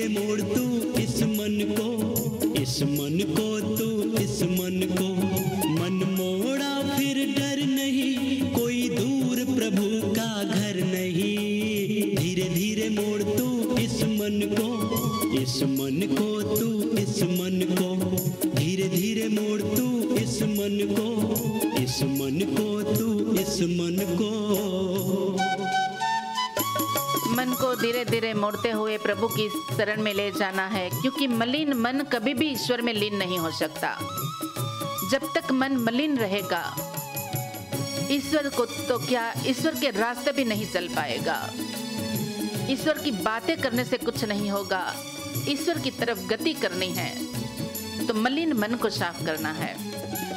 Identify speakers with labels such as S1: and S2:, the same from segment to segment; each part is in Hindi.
S1: धीरे मोड़ तू इस मन को, इस मन को तू इस मन को। मन मोड़ा फिर डर नहीं, कोई दूर प्रभु का घर नहीं। धीरे धीरे मोड़ तू इस मन को, इस मन को तू इस मन को। धीरे धीरे मोड़ तू इस मन को, इस मन को तू इस मन को।
S2: मन को धीरे धीरे मोड़ते हुए प्रभु की शरण में ले जाना है, क्योंकि मलिन मन कभी भी ईश्वर में लीन नहीं हो सकता। जब तक मन मलिन रहेगा, ईश्वर को तो क्या, ईश्वर के रास्ते भी नहीं चल पाएगा। ईश्वर की बातें करने से कुछ नहीं होगा। ईश्वर की तरफ गति करनी है तो मलिन मन को साफ करना है।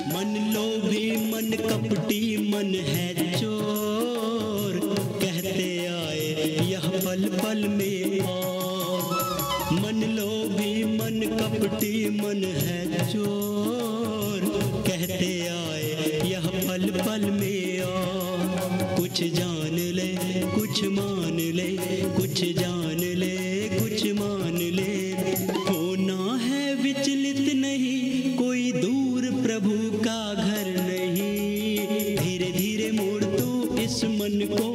S1: मन लोभी मन कपटी मन है चोर, कहते आए यह पल पल में और। मन लोभी मन कपटी मन है चोर, कहते आए यह पल पल में और। कुछ जान ले कुछ मान ले, कुछ जान ले कुछ मान ले। होना है विचलित नहीं, कोई दूर प्रभु का घर नहीं। धीरे धीरे मोड़ तू इस मन को,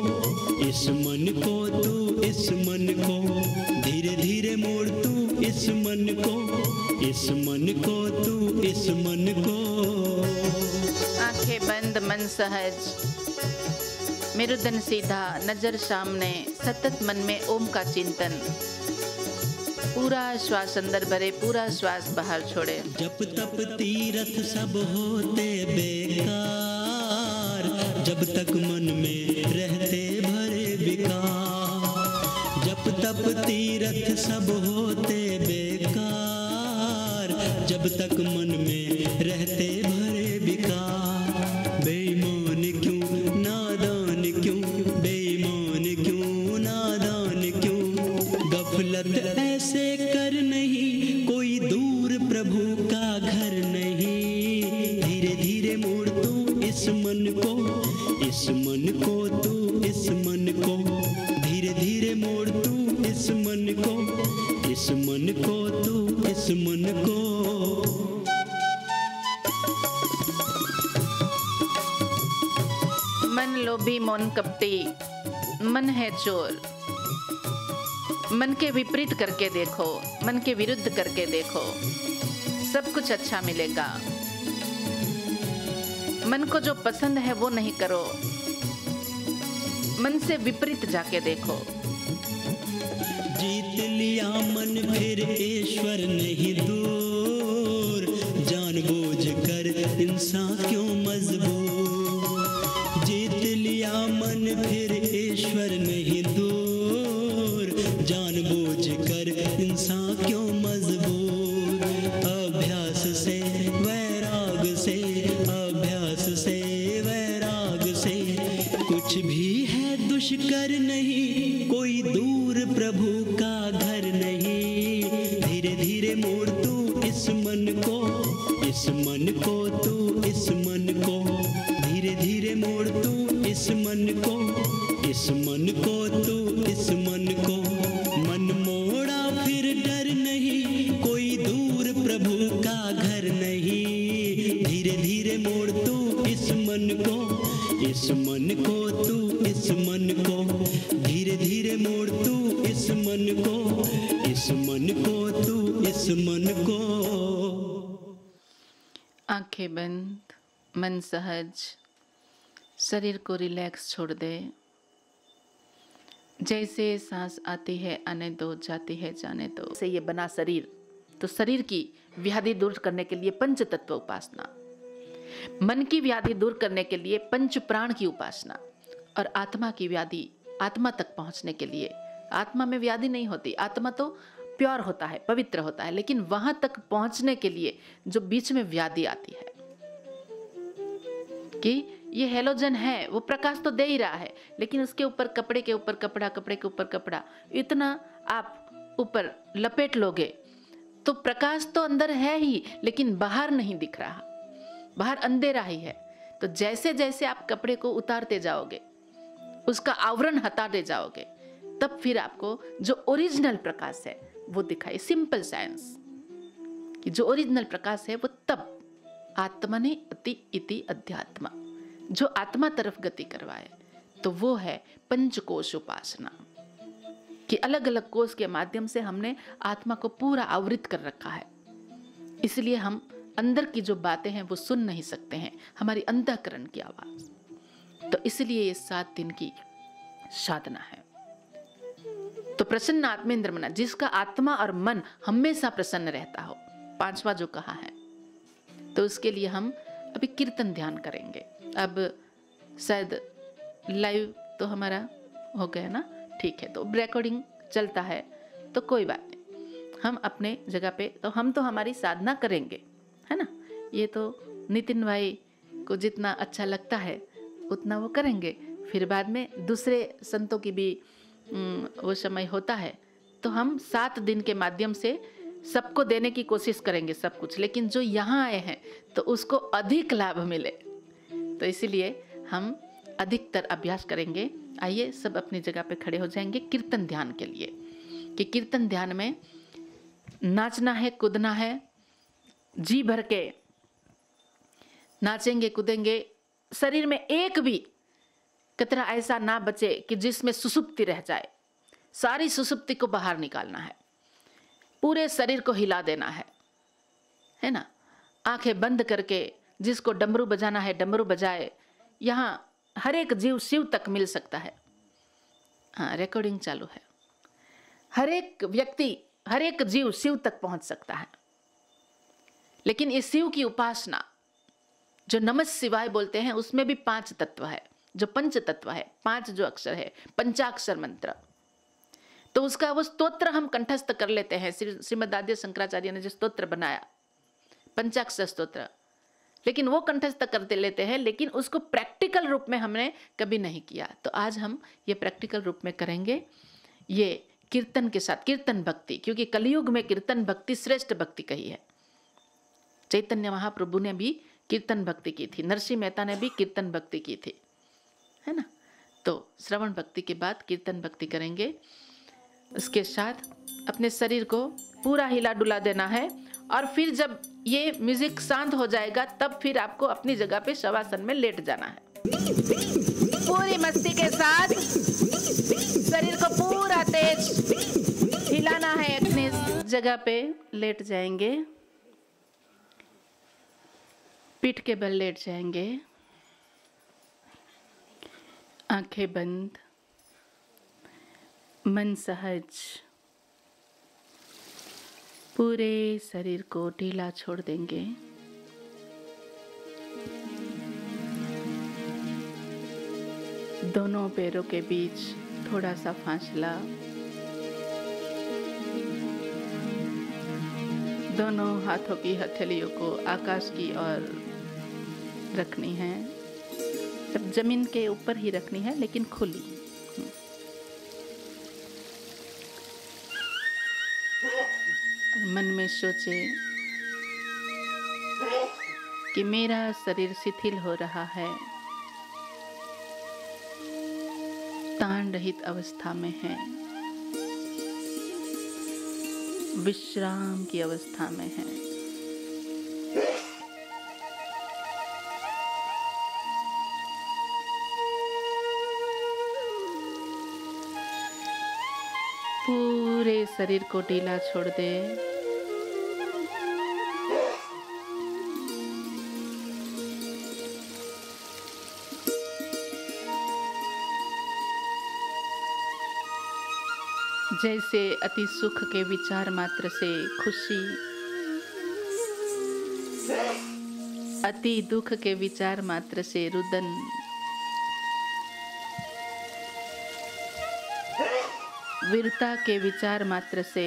S1: इस मन को तू इस मन को। धीरे धीरे मोड़ तू इस मन को, इस मन को तू इस मन को।
S2: आंखें बंद, मन सहज, मेरुदंड सीधा, नजर सामने, सतत मन में ओम का चिंतन। पूरा श्वास अंदर भरे, पूरा श्वास बाहर छोड़े।
S1: जप तप तीरथ सब होते बेकार, जब तक मन में रहते भरे विकार। जप तप तीरथ सब होते बेकार, जब तक मन में रहते भरे विकार। बेईमान क्यों नादान क्यों, बेईमान क्यों नादान क्यों। गफलत ऐसे कर नहीं, कोई दूर प्रभु का घर नहीं। धीरे धीरे मोड़ तू इस मन को, इस मन को तू इस मन को। धीरे धीरे मोड़ तू इस मन को, इस मन को तू इस मन को।
S2: मन लोभी मन कपटी मन है चोर। मन के विपरीत करके देखो, मन के विरुद्ध करके देखो, सब कुछ अच्छा मिलेगा। मन को जो पसंद है वो नहीं करो, मन से विपरीत जाके देखो।
S1: जीत लिया मन फिर ईश्वर नहीं दूर, जानबूझ कर इंसान क्यों मजबूर। जीत लिया मन फिर ईश्वर नहीं दूर, जानबूझ कर इंसान क्यों मजबूर। अभ्यास से वैराग से, अभ्यास से वैराग से, कुछ भी है दुष्कर नहीं, कोई दूर प्रभु का घर नहीं। धीरे धीरे मोड़ तू इस मन को, इस मन को तू इस मन को। धीरे धीरे मोड़ तू इस मन को, इस मन को तू इस मन को। मन मोड़ा फिर डर नहीं, कोई दूर प्रभु का घर नहीं। धीरे धीरे मोड़ तू इस मन को, इस मन को तू इस मन को। धीरे धीरे मोड़ तू इस मन को, इस मन को तू इस मन को।
S2: आंखें बंद, मन सहज, शरीर को रिलैक्स छोड़ दे। जैसे सांस आती है आने दो, जाती है जाने दो। से ये बना शरीर, तो शरीर की व्याधि दूर करने के लिए पंच तत्व उपासना, मन की व्याधि दूर करने के लिए पंच प्राण की उपासना, और आत्मा की व्याधि, आत्मा तक पहुंचने के लिए। आत्मा में व्याधि नहीं होती, आत्मा तो प्योर होता है, पवित्र होता है, लेकिन वहां तक पहुंचने के लिए जो बीच में व्याधि आती है कि ये हेलोजन है, वो प्रकाश तो दे ही रहा है, लेकिन उसके ऊपर कपड़े के ऊपर कपड़ा, कपड़े के ऊपर कपड़ा, इतना आप ऊपर लपेट लोगे तो प्रकाश तो अंदर है ही, लेकिन बाहर नहीं दिख रहा, बाहर अंधेरा ही है। तो जैसे जैसे आप कपड़े को उतारते जाओगे, उसका आवरण हटाते जाओगे, तब फिर आपको जो ओरिजिनल प्रकाश है, वो दिखाए, सिंपल साइंस कि जो ओरिजिनल प्रकाश है वो तब आत्मने अति इति अध्यात्म, जो आत्मा तरफ गति करवाए, तो वो है पंचकोश उपासना, कि अलग अलग कोश के माध्यम से हमने आत्मा को पूरा आवृत कर रखा है, इसलिए हम अंदर की जो बातें हैं वो सुन नहीं सकते हैं, हमारी अंतःकरण की आवाज। तो इसलिए ये 7 दिन की साधना है। तो प्रसन्न आत्मेंद्र मना, जिसका आत्मा और मन हमेशा प्रसन्न रहता हो, 5वां जो कहा है, तो उसके लिए हम अभी कीर्तन ध्यान करेंगे। अब शायद लाइव तो हमारा हो गया ना, ठीक है, तो रिकॉर्डिंग चलता है तो कोई बात नहीं, हम अपने जगह पे, तो हम तो हमारी साधना करेंगे, है ना। ये तो नितिन भाई को जितना अच्छा लगता है उतना वो करेंगे, फिर बाद में दूसरे संतों की भी वो समय होता है, तो हम 7 दिन के माध्यम से सबको देने की कोशिश करेंगे सब कुछ, लेकिन जो यहाँ आए हैं तो उसको अधिक लाभ मिले, तो इसीलिए हम अधिकतर अभ्यास करेंगे। आइए सब अपनी जगह पे खड़े हो जाएंगे कीर्तन ध्यान के लिए, कि कीर्तन ध्यान में नाचना है, कूदना है, जी भर के नाचेंगे कूदेंगे, शरीर में एक भी कतरा ऐसा ना बचे कि जिसमें सुसुप्ति रह जाए, सारी सुसुप्ति को बाहर निकालना है, पूरे शरीर को हिला देना है ना। आंखें बंद करके जिसको डमरू बजाना है डमरू बजाए, यहाँ हर एक जीव शिव तक मिल सकता है। हाँ, रिकॉर्डिंग चालू है। हर एक व्यक्ति, हर एक जीव शिव तक पहुंच सकता है, लेकिन इस शिव की उपासना जो नमः शिवाय बोलते हैं उसमें भी 5 तत्व है, जो पंच तत्व है, 5 जो अक्षर है, पंचाक्षर मंत्र, तो उसका वो स्तोत्र हम कंठस्थ कर लेते हैं। श्रीमद् आद्य शंकराचार्य ने जो स्तोत्र बनाया, पंचाक्षर स्तोत्र, लेकिन वो कंठस्थ करते लेते हैं, लेकिन उसको प्रैक्टिकल रूप में हमने कभी नहीं किया। तो आज हम ये प्रैक्टिकल रूप में करेंगे, ये कीर्तन के साथ, कीर्तन भक्ति, क्योंकि कलयुग में कीर्तन भक्ति श्रेष्ठ भक्ति कही है। चैतन्य महाप्रभु ने भी कीर्तन भक्ति की थी, नरसिंह मेहता ने भी कीर्तन भक्ति की थी, है ना। तो श्रवण भक्ति के बाद कीर्तन भक्ति करेंगे, उसके साथ अपने शरीर को पूरा हिला डुला देना है, और फिर जब ये म्यूजिक शांत हो जाएगा तब फिर आपको अपनी जगह पे शवासन में लेट जाना है। पूरी मस्ती के साथ शरीर को पूरा तेज हिलाना है, अपनी जगह पे लेट जाएंगे, पीठ के बल लेट जाएंगे, आंखें बंद, मन सहज, पूरे शरीर को ढीला छोड़ देंगे। दोनों पैरों के बीच थोड़ा सा फासला, दोनों हाथों की हथेलियों को आकाश की ओर रखनी है, सब जमीन के ऊपर ही रखनी है लेकिन खुली। मन में सोचे कि मेरा शरीर शिथिल हो रहा है, तान रहित अवस्था में है, विश्राम की अवस्था में है। पूरे शरीर को ढीला छोड़ दे। जैसे अति सुख के विचार मात्र से खुशी, अति दुख के विचार मात्र से रुदन, वीरता के विचार मात्र से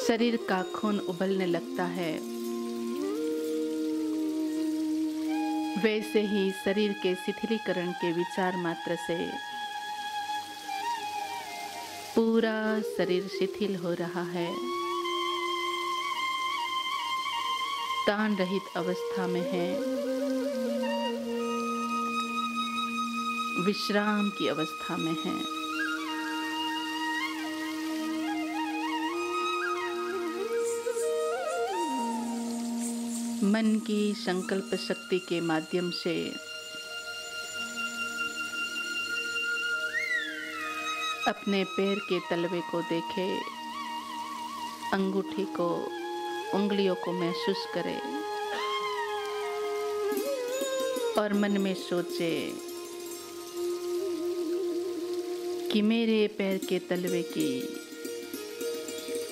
S2: शरीर का खून उबलने लगता है, वैसे ही शरीर के शिथिलीकरण के विचार मात्र से पूरा शरीर शिथिल हो रहा है, तान रहित अवस्था में है, विश्राम की अवस्था में है। मन की संकल्प शक्ति के माध्यम से अपने पैर के तलवे को देखे, अंगूठी को, उंगलियों को महसूस करे और मन में सोचे कि मेरे पैर के तलवे की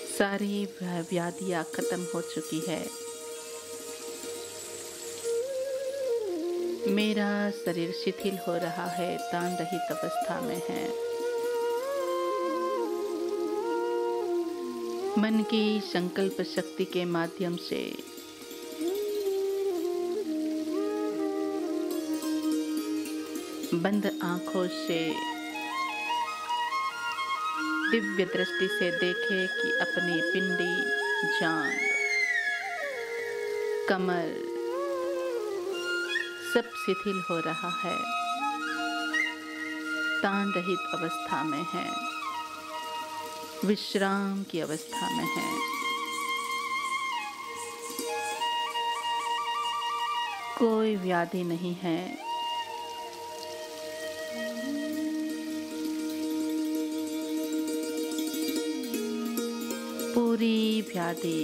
S2: सारी व्याधियां खत्म हो चुकी है। मेरा शरीर शिथिल हो रहा है, तान रहित अवस्था में है। मन की संकल्प शक्ति के माध्यम से बंद आंखों से दिव्य दृष्टि से देखे कि अपनी पिंडी, जांघ, कमर सब शिथिल हो रहा है, तान रहित अवस्था में है, विश्राम की अवस्था में है। कोई व्याधि नहीं है। पूरी व्याधि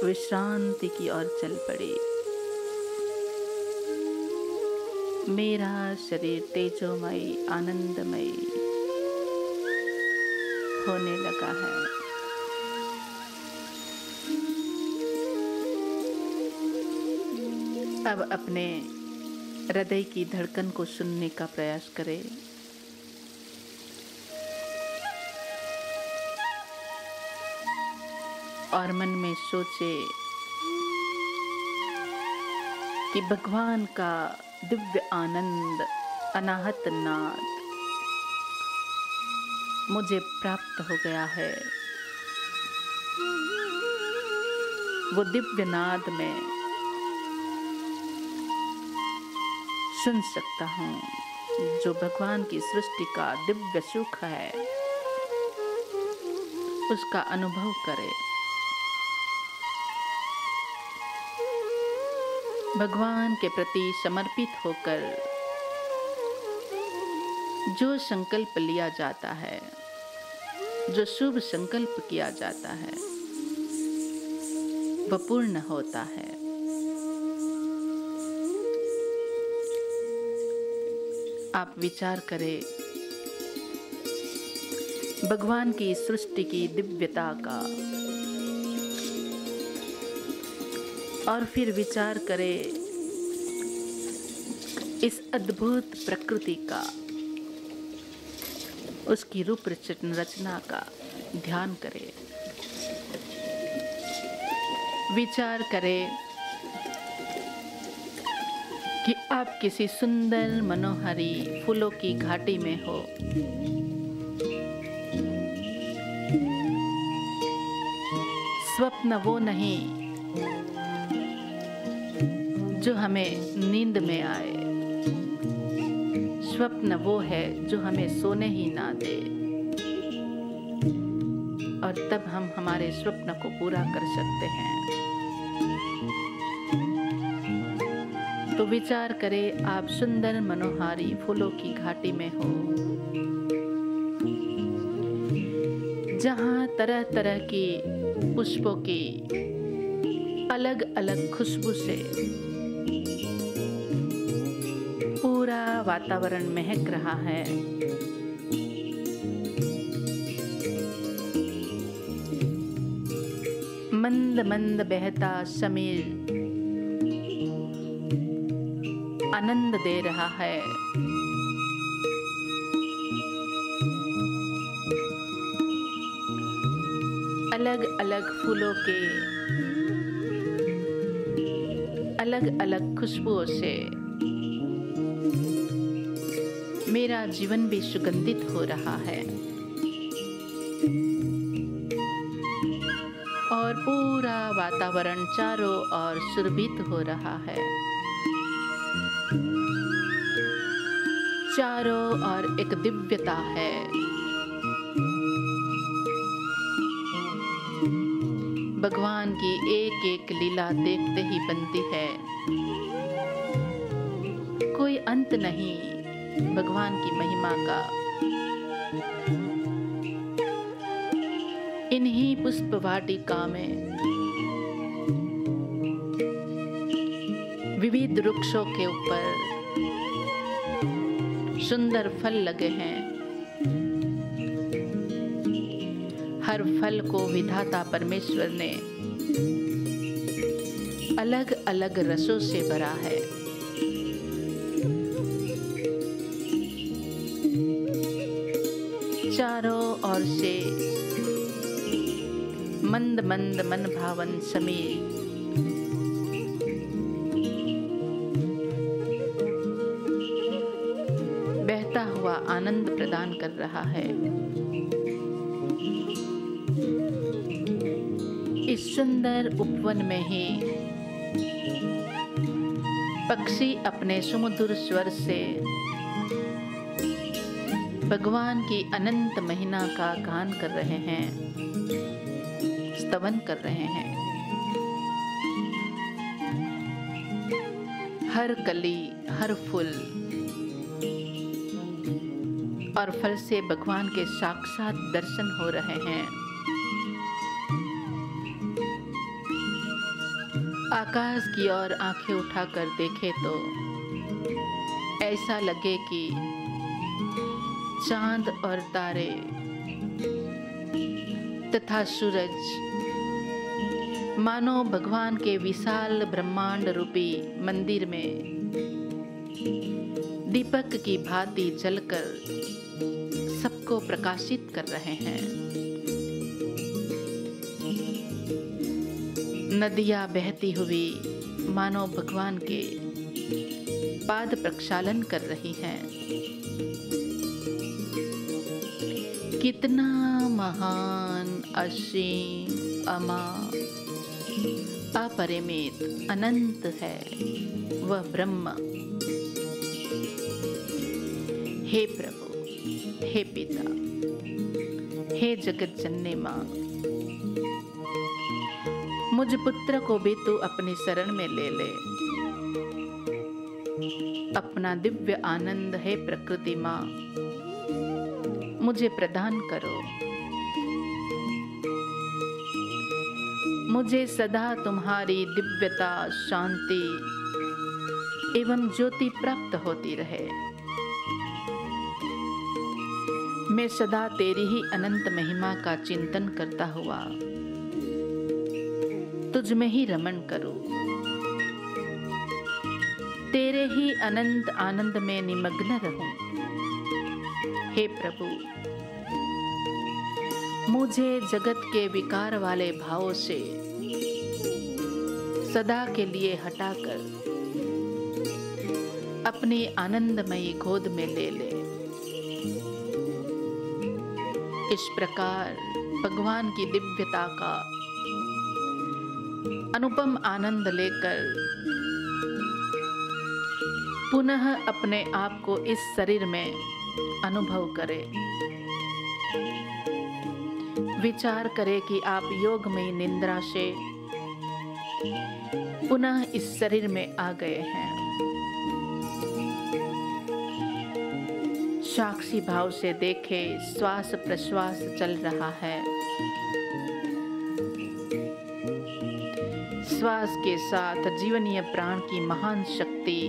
S2: विश्रांति की ओर चल पड़ी। मेरा शरीर तेजोमयी, आनंदमयी होने लगा है। अब अपने हृदय की धड़कन को सुनने का प्रयास करें। और मन में सोचे कि भगवान का दिव्य आनंद, अनाहत नाद मुझे प्राप्त हो गया है। वो दिव्य नाद में सुन सकता हूँ, जो भगवान की सृष्टि का दिव्य सुख है, उसका अनुभव करे। भगवान के प्रति समर्पित होकर जो संकल्प लिया जाता है, जो शुभ संकल्प किया जाता है, वह पूर्ण होता है। आप विचार करें भगवान की सृष्टि की दिव्यता का, और फिर विचार करें इस अद्भुत प्रकृति का, उसकी रूप रचना का ध्यान करें। विचार करें कि आप किसी सुंदर मनोहरी फूलों की घाटी में हो। स्वप्न वो नहीं जो हमें नींद में आए, स्वप्न वो है जो हमें सोने ही ना दे, और तब हम हमारे स्वप्न को पूरा कर सकते हैं। तो विचार करें आप सुंदर मनोहारी फूलों की घाटी में हो, जहां तरह तरह की पुष्पों की अलग अलग खुशबू से पूरा वातावरण महक रहा है। मंद मंद बहता समीर आनंद दे रहा है। अलग अलग फूलों के अलग अलग खुशबुओं से मेरा जीवन भी सुगंधित हो रहा है, और पूरा वातावरण चारों ओर सुरभित हो रहा है। चारों ओर एक दिव्यता है। भगवान की एक एक लीला देखते ही बनती है। कोई अंत नहीं भगवान की महिमा का। इन्हीं पुष्प वाटिका में विविध वृक्षों के ऊपर सुंदर फल लगे हैं। हर फल को विधाता परमेश्वर ने अलग अलग रसों से भरा है। चारों ओर से मंद मंद मन भावन समीर बहता हुआ आनंद प्रदान कर रहा है। इस सुंदर उपवन में ही पक्षी अपने सुमधुर स्वर से भगवान की अनंत महिमा का गान कर रहे हैं, स्तवन कर रहे हैं। हर कली, हर फूल और फल से भगवान के साक्षात दर्शन हो रहे हैं। आकाश की ओर आंखें उठाकर देखे तो ऐसा लगे कि चांद और तारे तथा सूरज मानो भगवान के विशाल ब्रह्मांड रूपी मंदिर में दीपक की भांति जलकर सबको प्रकाशित कर रहे हैं। नदियां बहती हुई मानो भगवान के पाद प्रक्षालन कर रही हैं। कितना महान, असीम, अमर, अपरिमित, अनंत है वह ब्रह्म। हे प्रभु, हे पिता, हे जगत जननी माँ, मुझ पुत्र को भी तू अपनी शरण में ले ले। अपना दिव्य आनंद है प्रकृति माँ मुझे प्रदान करो। मुझे सदा तुम्हारी दिव्यता, शांति एवं ज्योति प्राप्त होती रहे। मैं सदा तेरी ही अनंत महिमा का चिंतन करता हुआ तुझ में ही रमण करूं। तेरे ही अनंत आनंद में निमग्न रहूं। हे प्रभु, मुझे जगत के विकार वाले भावों से सदा के लिए हटाकर अपनी आनंदमयी गोद में ले ले। इस प्रकार भगवान की दिव्यता का अनुपम आनंद लेकर पुनः अपने आप को इस शरीर में अनुभव करें। विचार करें कि आप योगमयी निद्रा से पुनः इस शरीर में आ गए हैं। साक्षी भाव से देखे श्वास प्रश्वास चल रहा है। श्वास के साथ जीवनीय प्राण की महान शक्ति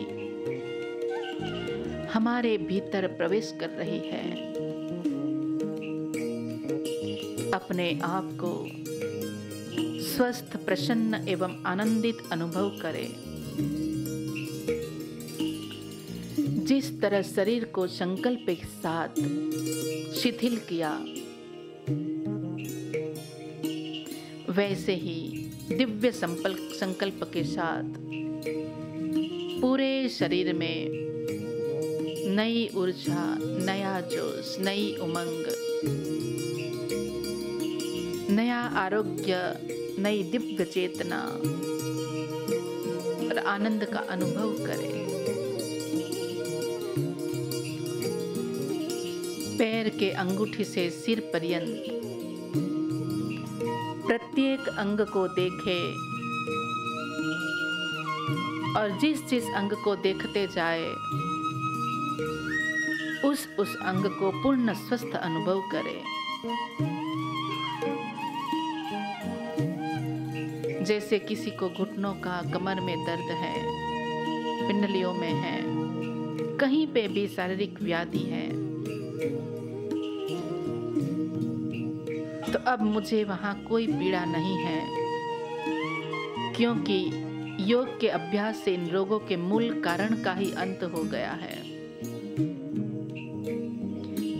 S2: हमारे भीतर प्रवेश कर रही है। अपने आप को स्वस्थ, प्रसन्न एवं आनंदित अनुभव करें। जिस तरह शरीर को संकल्प के साथ शिथिल किया, वैसे ही दिव्य संकल्प के साथ पूरे शरीर में नई ऊर्जा, नया जोश, नई उमंग, नया आरोग्य, नई दिव्य चेतना और आनंद का अनुभव करें। पैर के अंगूठी से सिर पर्यंत प्रत्येक अंग को देखे और जिस अंग को देखते जाए उस अंग को पूर्ण स्वस्थ अनुभव करे। जैसे किसी को घुटनों का, कमर में दर्द है, पिंडलियों में है, कहीं पे भी शारीरिक व्याधि है, तो अब मुझे वहां कोई पीड़ा नहीं है, क्योंकि योग के अभ्यास से इन रोगों के मूल कारण का ही अंत हो गया है।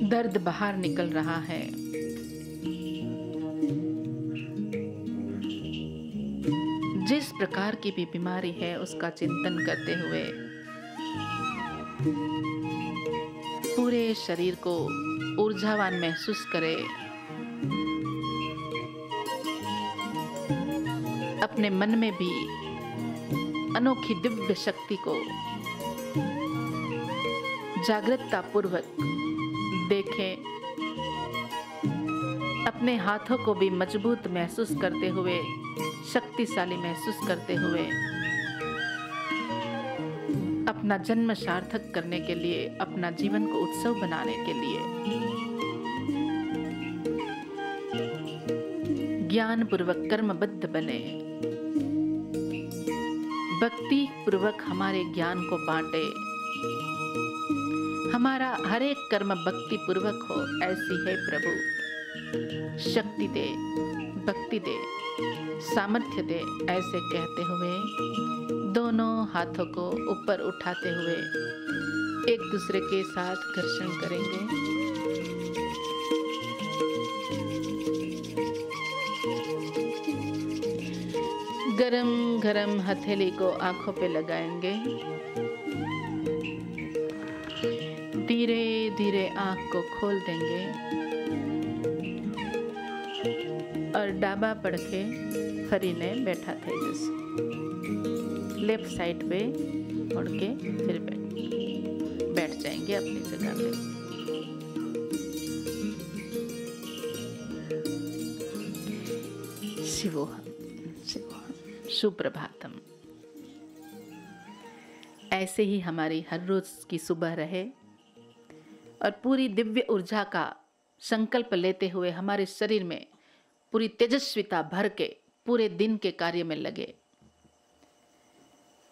S2: दर्द बाहर निकल रहा है। जिस प्रकार की भी बीमारी है उसका चिंतन करते हुए पूरे शरीर को ऊर्जावान महसूस करे। अपने मन में भी अनोखी दिव्य शक्ति को जागृतता पूर्वक देखें। अपने हाथों को भी मजबूत महसूस करते हुए, शक्तिशाली महसूस करते हुए अपना जन्म सार्थक करने के लिए, अपना जीवन को उत्सव बनाने के लिए ज्ञान पूर्वक कर्मबद्ध बने, भक्ति पूर्वक हमारे ज्ञान को बांटे, हमारा हर एक कर्म भक्ति पूर्वक हो, ऐसी है प्रभु। शक्ति दे, भक्ति दे, सामर्थ्य दे, ऐसे कहते हुए दोनों हाथों को ऊपर उठाते हुए एक दूसरे के साथ घर्षण करेंगे। गरम गरम हथेली को आंखों पे लगाएंगे। धीरे धीरे आंख को खोल देंगे और डाबा पड़ के फरीने बैठा थे जैसे लेफ्ट साइड पे मुड़ के फिर बैठ जाएंगे अपनी जगह पे। शिवोहम शिवोहम, सुप्रभातम। ऐसे ही हमारी हर रोज की सुबह रहे और पूरी दिव्य ऊर्जा का संकल्प लेते हुए हमारे शरीर में पूरी तेजस्विता भर के पूरे दिन के कार्य में लगे।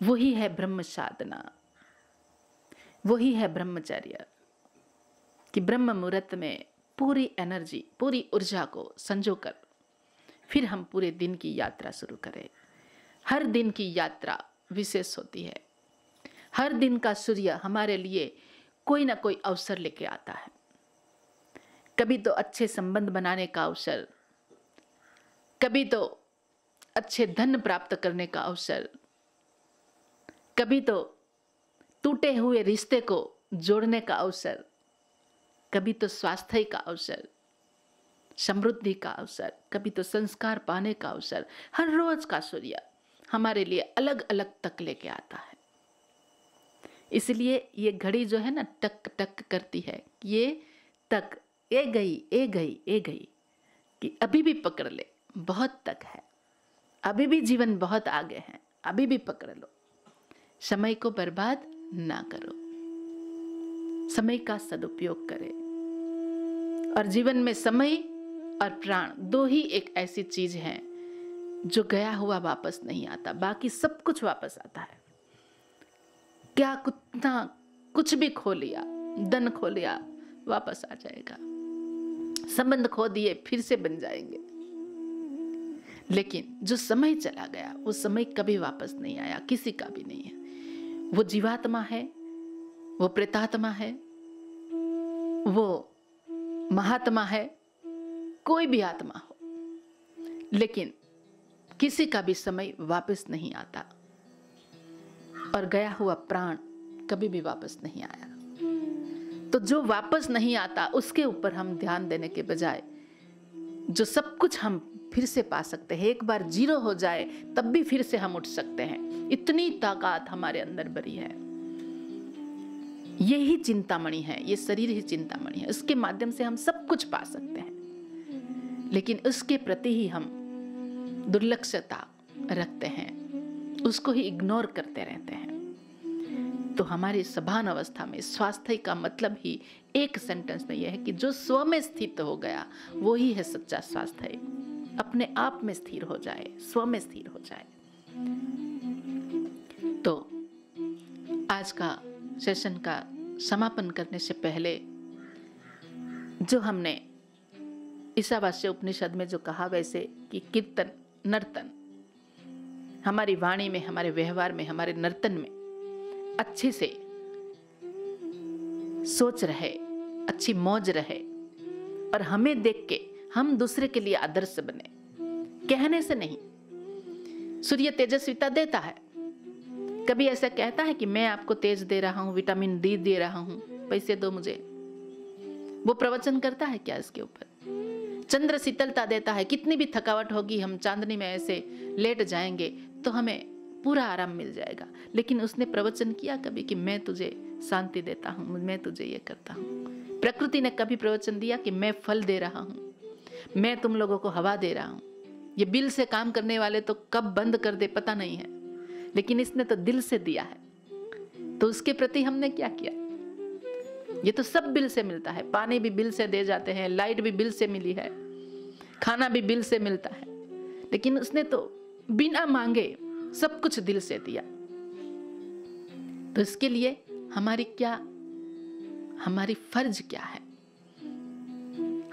S2: वही है ब्रह्म साधना, वही है ब्रह्मचर्य कि ब्रह्म मुहूर्त में पूरी एनर्जी, पूरी ऊर्जा को संजोकर फिर हम पूरे दिन की यात्रा शुरू करें। हर दिन की यात्रा विशेष होती है। हर दिन का सूर्य हमारे लिए कोई ना कोई अवसर लेके आता है। कभी तो अच्छे संबंध बनाने का अवसर, कभी तो अच्छे धन प्राप्त करने का अवसर, कभी तो टूटे हुए रिश्ते को जोड़ने का अवसर, कभी तो स्वास्थ्य का अवसर, समृद्धि का अवसर, कभी तो संस्कार पाने का अवसर। हर रोज का सूर्य हमारे लिए अलग अलग तक लेके आता है। इसलिए ये घड़ी जो है ना टक टक करती है, ये तक ए गई ए गई ए गई, कि अभी भी पकड़ ले, बहुत तक है, अभी भी जीवन बहुत आगे है, अभी भी पकड़ लो। समय को बर्बाद ना करो, समय का सदुपयोग करें। और जीवन में समय और प्राण दो ही एक ऐसी चीज है जो गया हुआ वापस नहीं आता, बाकी सब कुछ वापस आता है। क्या कितना कुछ भी खो लिया, धन खो लिया, वापस आ जाएगा। संबंध खो दिए फिर से बन जाएंगे। लेकिन जो समय चला गया वो समय कभी वापस नहीं आया, किसी का भी नहीं है। वो जीवात्मा है, वो प्रेतात्मा है, वो महात्मा है, कोई भी आत्मा हो, लेकिन किसी का भी समय वापस नहीं आता। और गया हुआ प्राण कभी भी वापस नहीं आया। तो जो वापस नहीं आता उसके ऊपर हम ध्यान देने के बजाय जो सब कुछ हम फिर से पा सकते हैं, एक बार जीरो हो जाए तब भी फिर से हम उठ सकते हैं, इतनी ताकत हमारे अंदर भरी है। यही चिंतामणि है, ये शरीर ही चिंतामणि है। इसके माध्यम से हम सब कुछ पा सकते हैं, लेकिन उसके प्रति ही हम दुर्लक्षता रखते हैं, उसको ही इग्नोर करते रहते हैं। तो हमारी सभान अवस्था में स्वास्थ्य का मतलब ही एक सेंटेंस में यह है कि जो स्व में स्थित हो गया वो ही है सच्चा स्वास्थ्य। अपने आप में स्थिर हो जाए, स्व में स्थिर हो जाए। तो आज का सेशन का समापन करने से पहले जो हमने ईशावास्य उपनिषद में जो कहा वैसे कि कीर्तन, नर्तन हमारी वाणी में, हमारे व्यवहार में, हमारे नर्तन में अच्छे से सोच रहे, अच्छी मौज रहे और हमें देख के हम दूसरे के लिए आदर्श बने, कहने से नहीं। सूर्य तेजस्विता देता है, कभी ऐसा कहता है कि मैं आपको तेज दे रहा हूं, विटामिन डी दे रहा हूं, पैसे दो मुझे। वो प्रवचन करता है क्या इसके ऊपर? चंद्र शीतलता देता है, कितनी भी थकावट होगी हम चांदनी में ऐसे लेट जाएंगे तो हमें पूरा आराम मिल जाएगा। लेकिन उसने प्रवचन किया कभी कि मैं तुझे शांति देता हूँ, मैं तुझे ये करता हूँ? प्रकृति ने कभी प्रवचन दिया कि मैं फल दे रहा हूँ, मैं तुम लोगों को हवा दे रहा हूँ? ये बिल से काम करने वाले तो कब बंद कर दे पता नहीं है, लेकिन इसने तो दिल से दिया है। तो उसके प्रति हमने क्या किया? ये तो सब बिल से मिलता है, पानी भी बिल से दे जाते हैं, लाइट भी बिल से मिली है, खाना भी बिल से मिलता है, लेकिन उसने तो बिना मांगे सब कुछ दिल से दिया। तो इसके लिए हमारी फर्ज क्या है?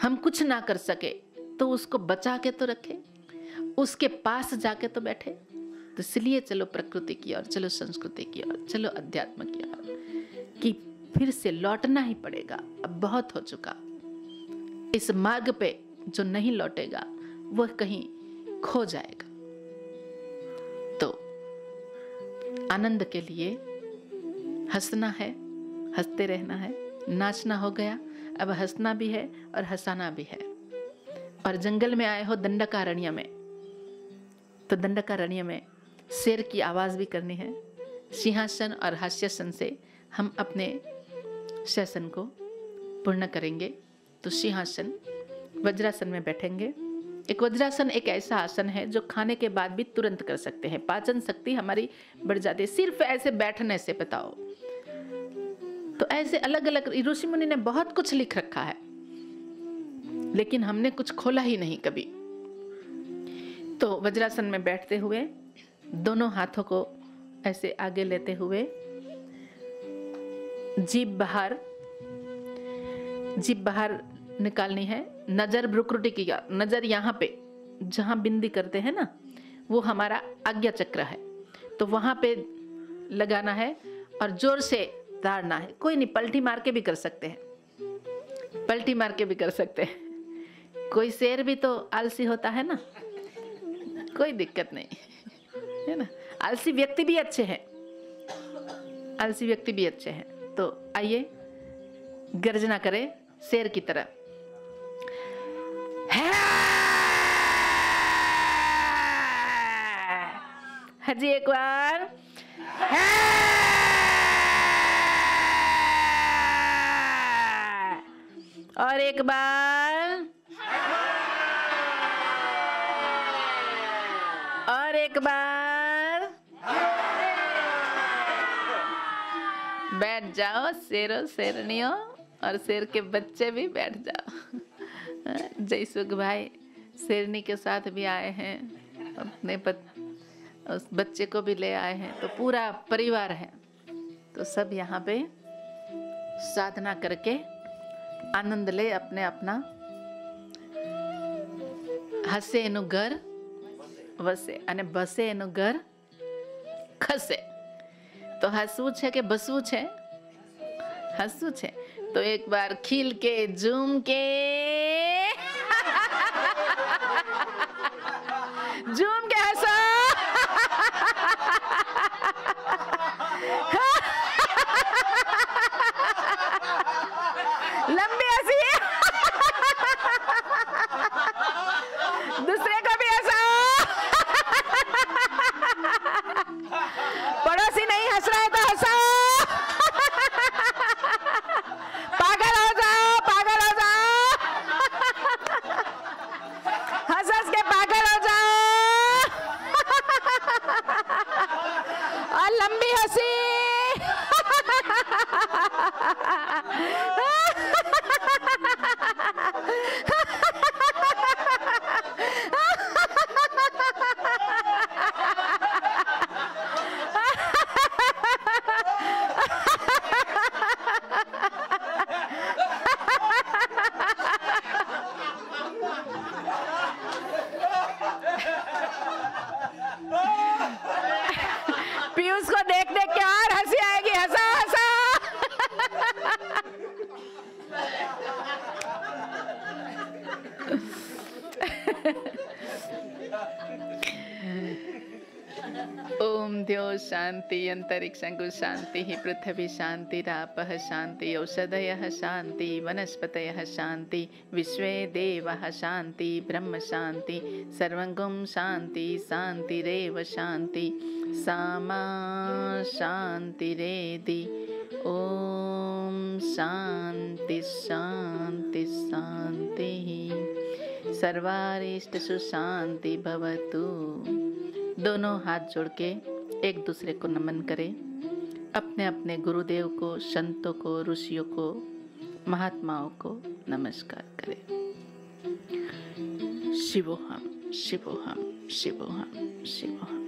S2: हम कुछ ना कर सके तो उसको बचा के तो रखे, उसके पास जाके तो बैठे। तो इसलिए चलो प्रकृति की ओर, चलो संस्कृति की ओर, चलो अध्यात्म की ओर, कि फिर से लौटना ही पड़ेगा। अब बहुत हो चुका, इस मार्ग पे जो नहीं लौटेगा वह कहीं खो जाएगा। तो आनंद के लिए हंसना है, हंसते रहना है, नाचना हो गया, अब हंसना भी है और हंसाना भी है। और जंगल में आए हो दंडकारण्य में, तो दंडकारण्य में शेर की आवाज भी करनी है। सिंहासन और हास्यासन से हम अपने सेशन को पूर्ण करेंगे। तो सिंहासन, वज्रासन में बैठेंगे। एक वज्रासन एक ऐसा आसन है जो खाने के बाद भी तुरंत कर सकते हैं, पाचन शक्ति हमारी बढ़ जाती है सिर्फ ऐसे बैठने से। बताओ, तो ऐसे अलग अलग ऋषि मुनि ने बहुत कुछ लिख रखा है, लेकिन हमने कुछ खोला ही नहीं कभी। तो वज्रासन में बैठते हुए दोनों हाथों को ऐसे आगे लेते हुए, जीभ बाहर निकालनी है। नजर भ्रुकुटी की, नजर यहाँ पे जहाँ बिंदी करते हैं ना, वो हमारा आज्ञा चक्र है, तो वहां पे लगाना है और जोर से ताड़ना है। कोई नहीं, पलटी मार के भी कर सकते हैं, पलटी मार के भी कर सकते हैं। कोई शेर भी तो आलसी होता है ना, कोई दिक्कत नहीं है ना। आलसी व्यक्ति भी अच्छे हैं, आलसी व्यक्ति भी अच्छे हैं। तो आइए गर्जना करें शेर की तरह। हजी एक बार, और एक बार, और एक बार। बैठ जाओ शेरों शेरनियों, और शेर के बच्चे भी बैठ जाओ। जयसुख भाई शेरनी के साथ भी आए हैं, अपने उस बच्चे को भी ले आए हैं, तो पूरा परिवार है। तो सब यहाँ पे साधना करके आनंद ले अपने अपना। हसे एनु घर वसे અને બસે એનું ઘર ખસે। તો હસવું છે કે બસવું છે? હસવું છે। तो एक बार खिल के झूम के झूम के हंसो। लंबी हंसी, दूसरे को भी हंसाओ। पड़ोसी नहीं हंस रहा है तो हंसाओ। पागल हो जाओ, पागल हो जाओ, हंस हंस के पागल हो जाओ। ओम द्यो शांति अंतरिक्षं शांति पृथ्वी शांतिरापः शांति औषधयः शांति वनस्पतयः शांति विश्वे देवाः शांति ब्रह्म शांति सर्वं शांति शांतिरेव शांति सामा शांतिरेधि ओम शांति शांति शांति सर्वारिष्ट सुशांति भवतु। दोनों हाथ जोड़ के एक दूसरे को नमन करें। अपने अपने गुरुदेव को, संतों को, ऋषियों को, महात्माओं को नमस्कार करें। शिवोहम शिवोहम शिवोहम शिवोहम।